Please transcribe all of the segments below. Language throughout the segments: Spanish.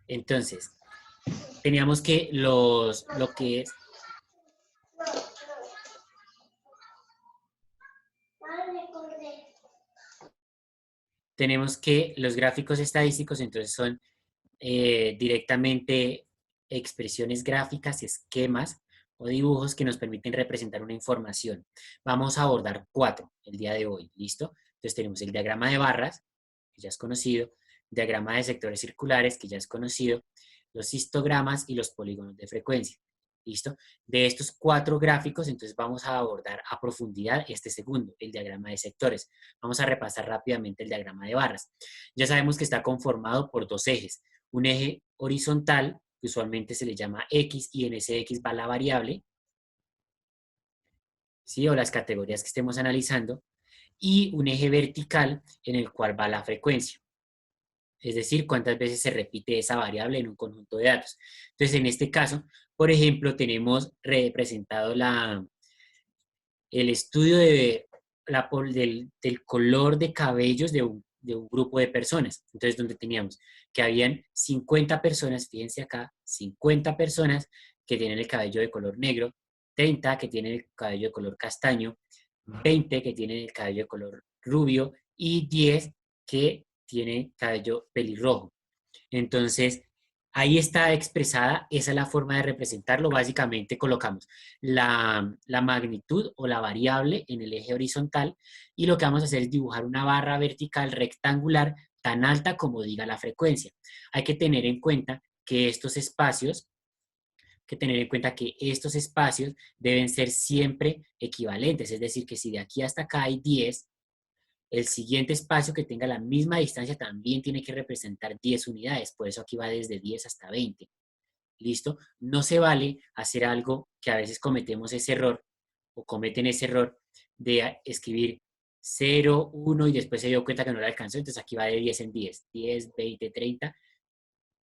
Entonces, teníamos que lo que es, tenemos que los gráficos estadísticos entonces son directamente expresiones gráficas, esquemas o dibujos que nos permiten representar una información. Vamos a abordar 4 el día de hoy, ¿listo? Entonces tenemos el diagrama de barras, que ya es conocido, diagrama de sectores circulares, que ya es conocido, los histogramas y los polígonos de frecuencia. ¿Listo? De estos 4 gráficos, entonces vamos a abordar a profundidad este segundo, el diagrama de sectores. Vamos a repasar rápidamente el diagrama de barras. Ya sabemos que está conformado por 2 ejes. Un eje horizontal, que usualmente se le llama X, y en ese X va la variable, ¿sí? O las categorías que estemos analizando, y un eje vertical en el cual va la frecuencia. Es decir, cuántas veces se repite esa variable en un conjunto de datos. Entonces, en este caso, por ejemplo, tenemos representado el estudio del color de cabellos de un grupo de personas. Entonces, donde teníamos que habían 50 personas, fíjense acá, 50 personas que tienen el cabello de color negro, 30 que tienen el cabello de color castaño, 20 que tienen el cabello de color rubio y 10 que tienen cabello pelirrojo. Entonces, ahí está expresada, esa es la forma de representarlo. Básicamente colocamos la magnitud o la variable en el eje horizontal y lo que vamos a hacer es dibujar una barra vertical rectangular tan alta como diga la frecuencia. Hay que tener en cuenta que estos espacios deben ser siempre equivalentes, es decir, que si de aquí hasta acá hay 10, el siguiente espacio que tenga la misma distancia también tiene que representar 10 unidades, por eso aquí va desde 10 hasta 20. ¿Listo? No se vale hacer algo que a veces cometemos ese error o cometen ese error de escribir 0, 1 y después se dio cuenta que no le alcanzó, entonces aquí va de 10 en 10, 10, 20, 30.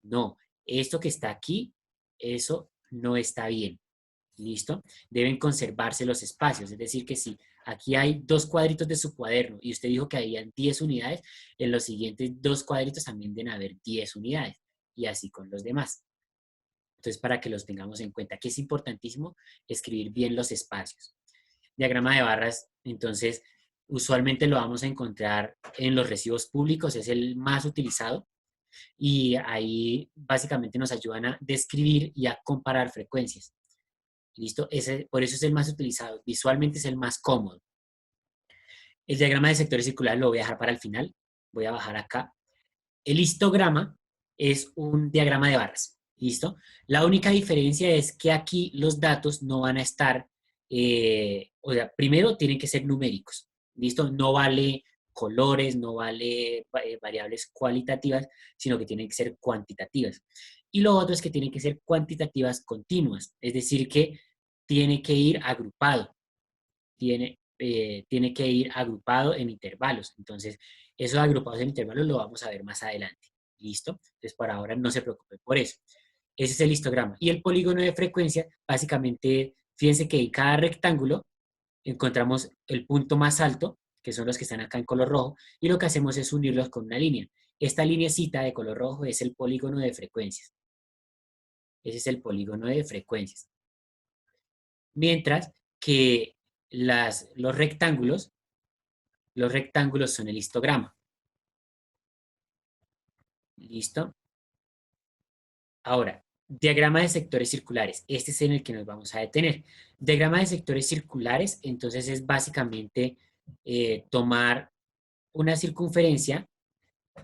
No, esto que está aquí, eso no está bien. ¿Listo? Deben conservarse los espacios, es decir, que si aquí hay 2 cuadritos de su cuaderno y usted dijo que habían 10 unidades, en los siguientes 2 cuadritos también deben haber 10 unidades y así con los demás. Entonces, para que los tengamos en cuenta, que es importantísimo escribir bien los espacios. Diagrama de barras, entonces, usualmente lo vamos a encontrar en los recibos públicos, es el más utilizado y ahí básicamente nos ayudan a describir y a comparar frecuencias. ¿Listo? Por eso es el más utilizado. Visualmente es el más cómodo. El diagrama de sectores circulares lo voy a dejar para el final. Voy a bajar acá. El histograma es un diagrama de barras. ¿Listo? La única diferencia es que aquí los datos no van a estar, o sea, primero tienen que ser numéricos. ¿Listo? No vale colores, no vale variables cualitativas, sino que tienen que ser cuantitativas. Y lo otro es que tienen que ser cuantitativas continuas, es decir, que tiene que ir agrupado, tiene que ir agrupado en intervalos. Entonces, esos agrupados en intervalos lo vamos a ver más adelante. ¿Listo? Entonces, por ahora no se preocupen por eso. Ese es el histograma. Y el polígono de frecuencia, básicamente, fíjense que en cada rectángulo encontramos el punto más alto, que son los que están acá en color rojo, y lo que hacemos es unirlos con una línea. Esta lineecita de color rojo es el polígono de frecuencias. Ese es el polígono de frecuencias. Mientras que los rectángulos son el histograma. ¿Listo? Ahora, diagrama de sectores circulares. Este es en el que nos vamos a detener. Diagrama de sectores circulares, entonces es básicamente tomar una circunferencia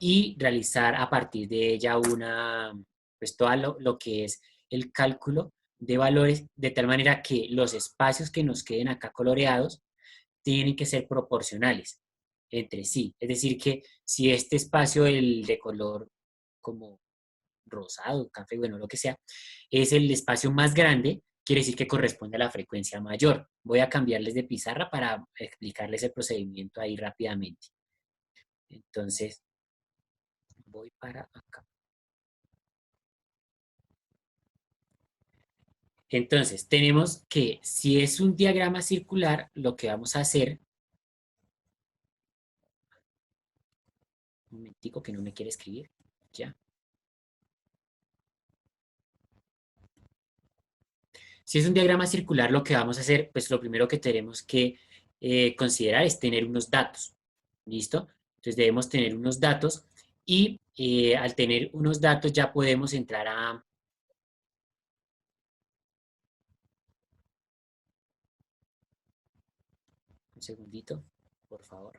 y realizar a partir de ella pues todo lo que es el cálculo de valores, de tal manera que los espacios que nos queden acá coloreados tienen que ser proporcionales entre sí. Es decir, que si este espacio, el de color como rosado, café, bueno, lo que sea, es el espacio más grande, quiere decir que corresponde a la frecuencia mayor. Voy a cambiarles de pizarra para explicarles el procedimiento ahí rápidamente. Entonces, voy para acá. Entonces, tenemos que si es un diagrama circular, lo que vamos a hacer, un momentico que no me quiere escribir, ya. Si es un diagrama circular, lo que vamos a hacer, pues lo primero que tenemos que considerar es tener unos datos. ¿Listo? Entonces debemos tener unos datos y al tener unos datos ya podemos entrar a... Un segundito, por favor.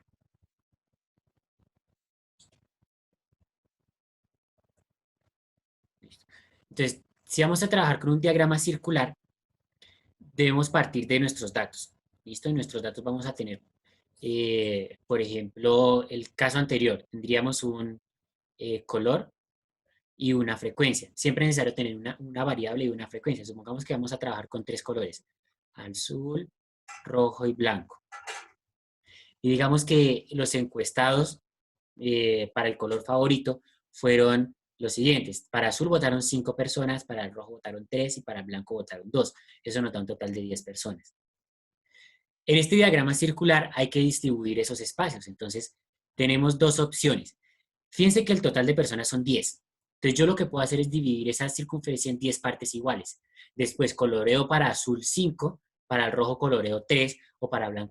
Listo. Entonces, si vamos a trabajar con un diagrama circular, debemos partir de nuestros datos. ¿Listo? En nuestros datos vamos a tener, por ejemplo, el caso anterior, tendríamos un color y una frecuencia. Siempre es necesario tener una variable y una frecuencia. Supongamos que vamos a trabajar con tres colores, azul, rojo y blanco. Y digamos que los encuestados para el color favorito fueron los siguientes. Para azul votaron 5 personas, para el rojo votaron 3 y para el blanco votaron 2. Eso nos da un total de 10 personas. En este diagrama circular hay que distribuir esos espacios. Entonces, tenemos dos opciones. Fíjense que el total de personas son 10. Entonces, yo lo que puedo hacer es dividir esa circunferencia en 10 partes iguales. Después, coloreo para azul 5, para el rojo coloreo 3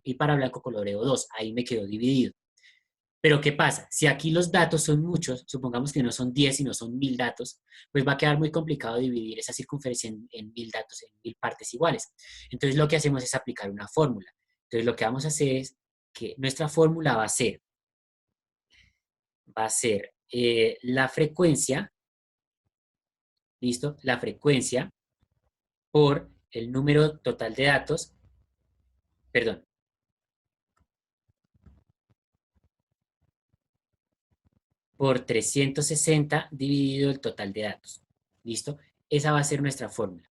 y para blanco coloreo 2. Ahí me quedó dividido. Pero ¿qué pasa? Si aquí los datos son muchos, supongamos que no son 10, sino son 1000 datos, pues va a quedar muy complicado dividir esa circunferencia en 1000 datos, en 1000 partes iguales. Entonces lo que hacemos es aplicar una fórmula. Entonces lo que vamos a hacer es que nuestra fórmula va a ser la frecuencia, ¿listo? La frecuencia por el número total de datos, perdón, por 360 dividido el total de datos, ¿listo? Esa va a ser nuestra fórmula.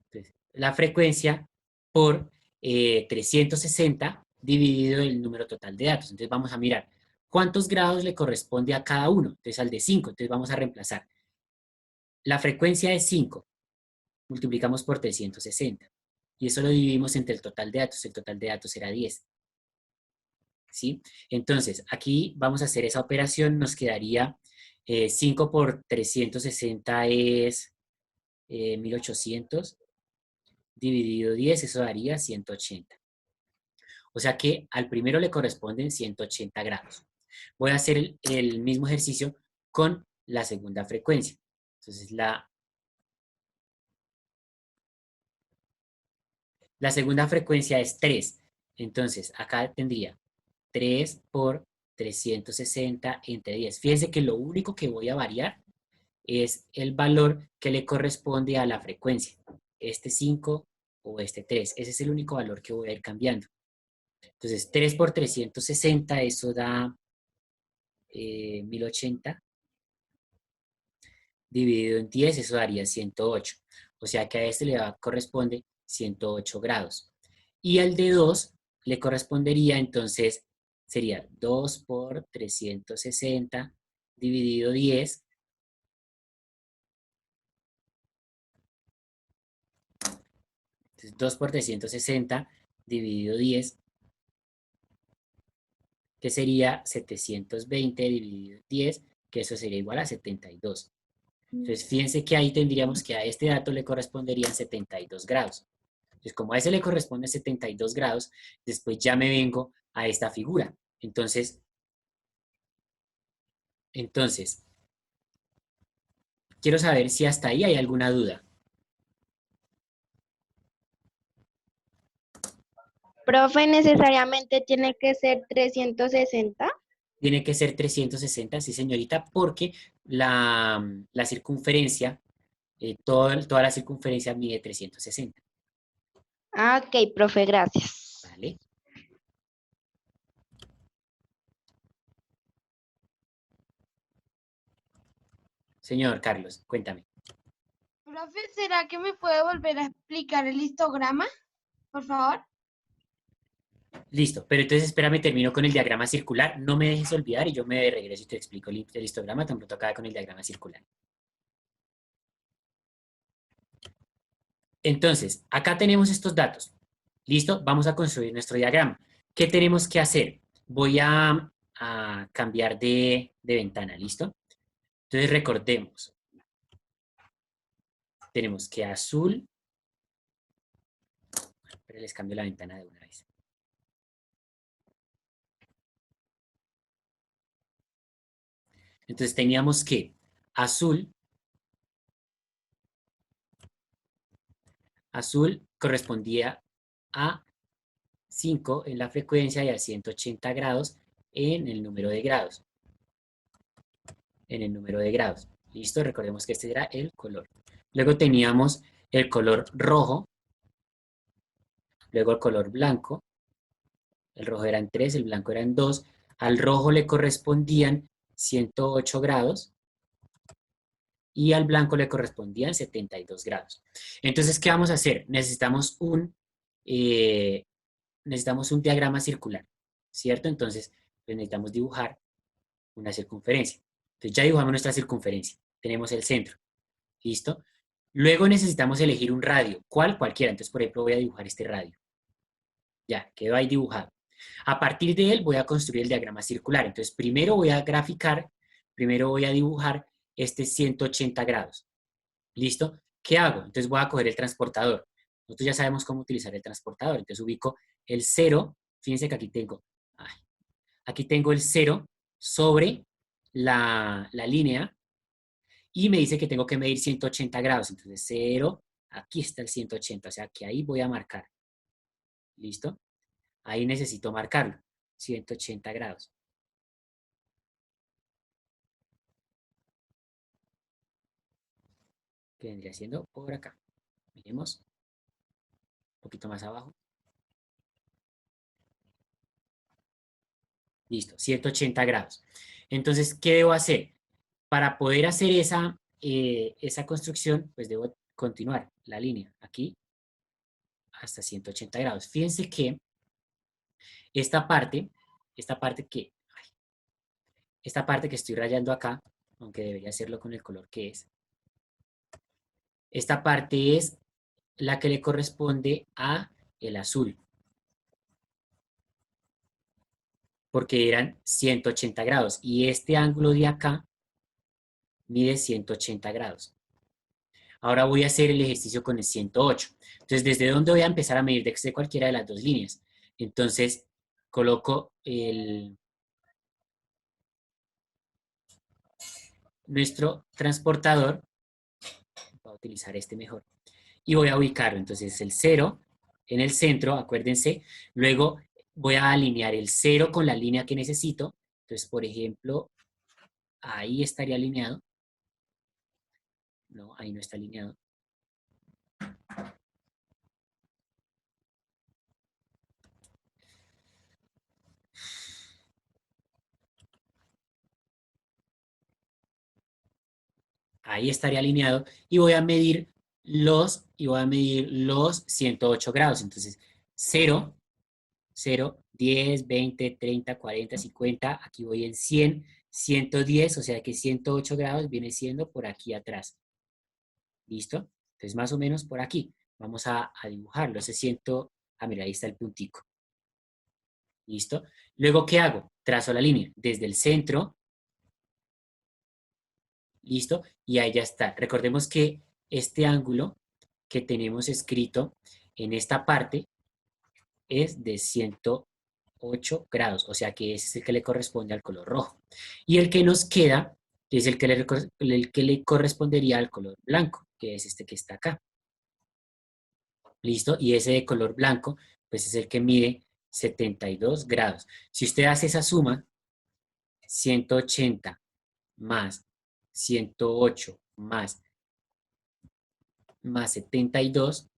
Entonces, la frecuencia por 360 dividido el número total de datos. Entonces vamos a mirar cuántos grados le corresponde a cada uno. Entonces al de 5, entonces vamos a reemplazar. La frecuencia es 5, multiplicamos por 360. Y eso lo dividimos entre el total de datos. El total de datos será 10. ¿Sí? Entonces, aquí vamos a hacer esa operación. Nos quedaría 5 por 360 es 1800 dividido 10, eso daría 180. O sea que al primero le corresponden 180 grados. Voy a hacer el mismo ejercicio con la segunda frecuencia. Entonces la segunda frecuencia es 3. Entonces acá tendría 3 por 360 entre 10. Fíjense que lo único que voy a variar es el valor que le corresponde a la frecuencia. Este 5 o este 3. Ese es el único valor que voy a ir cambiando. Entonces 3 por 360, eso da 1080 dividido en 10, eso daría 108. O sea que a este le corresponde 108 grados. Y al de 2 le correspondería entonces, sería 2 por 360 dividido 10. Entonces 2 por 360 dividido 10, que sería 720 dividido 10, que eso sería igual a 72. Entonces, fíjense que ahí tendríamos que a este dato le corresponderían 72 grados. Entonces, como a ese le corresponde 72 grados, después ya me vengo a esta figura. Entonces, quiero saber si hasta ahí hay alguna duda. Profe, ¿necesariamente tiene que ser 360? Tiene que ser 360, sí señorita, porque la circunferencia, toda la circunferencia mide 360. Ah, ok, profe, gracias. ¿Vale? Señor Carlos, cuéntame. Profe, ¿será que me puede volver a explicar el histograma? Por favor. Listo, pero entonces espérame, termino con el diagrama circular. No me dejes olvidar y yo me regreso y te explico el histograma, tan pronto acabe con el diagrama circular. Entonces, acá tenemos estos datos. ¿Listo? Vamos a construir nuestro diagrama. ¿Qué tenemos que hacer? Voy a cambiar de ventana, ¿listo? Entonces recordemos. tenemos que azul, pero les cambio la ventana de una vez. Entonces teníamos que azul correspondía a 5 en la frecuencia y a 180 grados en el número de grados. ¿Listo? Recordemos que este era el color. Luego teníamos el color rojo, luego el color blanco. El rojo eran 3, el blanco eran 2. Al rojo le correspondían 108 grados y al blanco le correspondían 72 grados. Entonces, ¿qué vamos a hacer? Necesitamos un diagrama circular, ¿cierto? Entonces, pues necesitamos dibujar una circunferencia. Entonces, ya dibujamos nuestra circunferencia. Tenemos el centro. ¿Listo? Luego necesitamos elegir un radio. ¿Cuál? Cualquiera. Entonces, por ejemplo, voy a dibujar este radio. Ya, quedó ahí dibujado. A partir de él voy a construir el diagrama circular. Entonces, primero voy a dibujar este 180 grados. ¿Listo? ¿Qué hago? Entonces voy a coger el transportador. Nosotros ya sabemos cómo utilizar el transportador. Entonces ubico el 0. Fíjense que aquí tengo el 0 sobre la línea y me dice que tengo que medir 180 grados. Entonces 0, aquí está el 180, o sea que ahí voy a marcar. ¿Listo? Ahí necesito marcarlo, 180 grados. Que vendría siendo por acá. Miremos. Un poquito más abajo. Listo, 180 grados. Entonces, ¿qué debo hacer? Para poder hacer esa construcción, pues debo continuar la línea aquí hasta 180 grados. Fíjense que esta parte que estoy rayando acá, aunque debería hacerlo con el color que es, esta parte es la que le corresponde a el azul, porque eran 180 grados, y este ángulo de acá mide 180 grados. Ahora voy a hacer el ejercicio con el 108. Entonces, ¿desde dónde voy a empezar a medir? Desde cualquiera de las dos líneas. Entonces, coloco nuestro transportador, voy a utilizar este mejor, y voy a ubicarlo. Entonces, el 0 en el centro, acuérdense, luego voy a alinear el 0 con la línea que necesito. Entonces, por ejemplo, ahí estaría alineado. No, ahí no está alineado. Ahí estaría alineado y voy a medir los 108 grados. Entonces, 0, 0, 10, 20, 30, 40, 50, aquí voy en 100, 110, o sea que 108 grados viene siendo por aquí atrás. ¿Listo? Entonces, más o menos por aquí. Vamos a dibujarlo. Mira, ahí está el puntico. ¿Listo? Luego, ¿qué hago? Trazo la línea desde el centro. ¿Listo? Y ahí ya está. Recordemos que este ángulo que tenemos escrito en esta parte es de 108 grados, o sea que ese es el que le corresponde al color rojo. Y el que nos queda es el que le correspondería al color blanco, que es este que está acá. ¿Listo? Y ese de color blanco, pues es el que mide 72 grados. Si usted hace esa suma, 180 más 108 más 72,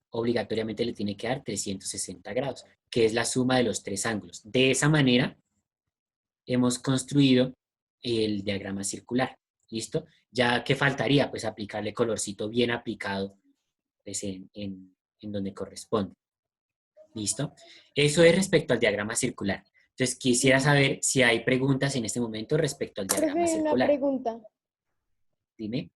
obligatoriamente le tiene que dar 360 grados, que es la suma de los tres ángulos. De esa manera, hemos construido el diagrama circular. ¿Listo? Ya, ¿qué faltaría? Pues aplicarle colorcito bien aplicado pues, en donde corresponde. ¿Listo? Eso es respecto al diagrama circular. Entonces, quisiera saber si hay preguntas en este momento respecto al diagrama circular. Una pregunta. Dime.